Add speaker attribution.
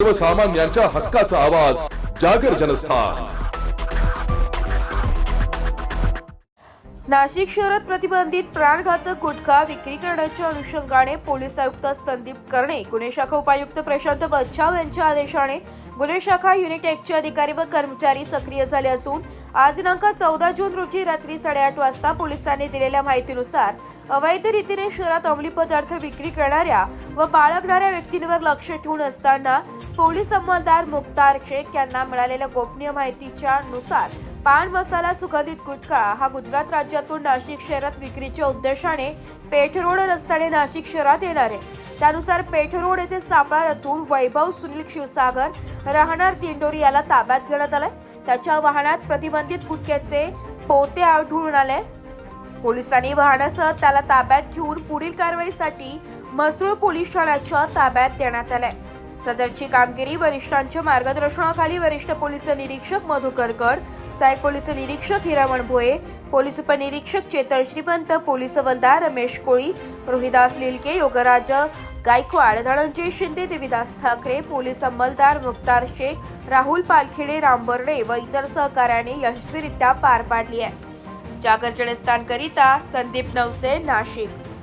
Speaker 1: सर्वसामान्यांच्या हक्काचा आवाज जागर जनस्थान।
Speaker 2: नाशिक शहरात प्रतिबंधित प्राणघातक गुटखा विक्री करण्याच्या अनुषंगाने पोलीस आयुक्त संदीप कर्णे, गुन्हे शाखा उपायुक्त प्रशांत बच्छाव यांच्या आदेशाने गुन्हे शाखा युनिट 1 चे अधिकारी व कर्मचारी सक्रिय झाले असून आज दिनांक 14 जून रोजी रात्री 8:30 वाजता पोलिसांनी दिलेल्या माहितीनुसार अवैध रीतीने शहरात अंमली पदार्थ विक्री करणाऱ्या व बाळगणाऱ्या व्यक्तींवर लक्ष ठेवून असताना पोलीस अंमलदार मुख्तार शेख यांना मिळालेल्या गोपनीय माहितीच्या नुसार पान मसाला सुगंधित गुटखा हा गुजरात राज्यातून नाशिक शहरात विक्रीच्या उद्देशाने पेठ रोड रस्त्याने नाशिक शहरात येणार आहे। त्यानुसार पेठ रोड येथे सापळा रचून वैभव सुनील क्षीरसागर राहणार दिंडोरी याला ताब्यात घेण्यात आले। त्याच्या वाहनात प्रतिबंधित गुटख्याचे पोते आढळून आले। पोलिसांनी वाहनासह त्याला ताब्यात घेऊन पुढील कारवाईसाठी म्हसरूळ पोलीस ठाण्याच्या ताब्यात देण्यात आले। सदरची कामगिरी वरिष्ठांच्या मार्गदर्शनाखाली वरिष्ठ पोलीस निरीक्षक मधुकर गड, सहाय्यक पोलीस निरीक्षक हिरामण भोये, पोलीस उपनिरीक्षक चेतन श्रीपंत, पोलीस हवालदार रमेश कोळी, रोहिदास लिलके, योगराज गायकवाड, धनंजय शिंदे, देवीदास ठाकरे, पोलीस अंमलदार मुख्तार शेख, राहुल पालखेडे, राम बर्डे व इतर सहकार्याने यशस्वीरित्या पार पाडली आहे। जागर जनस्थानकरिता संदीप नवसे, नाशिक।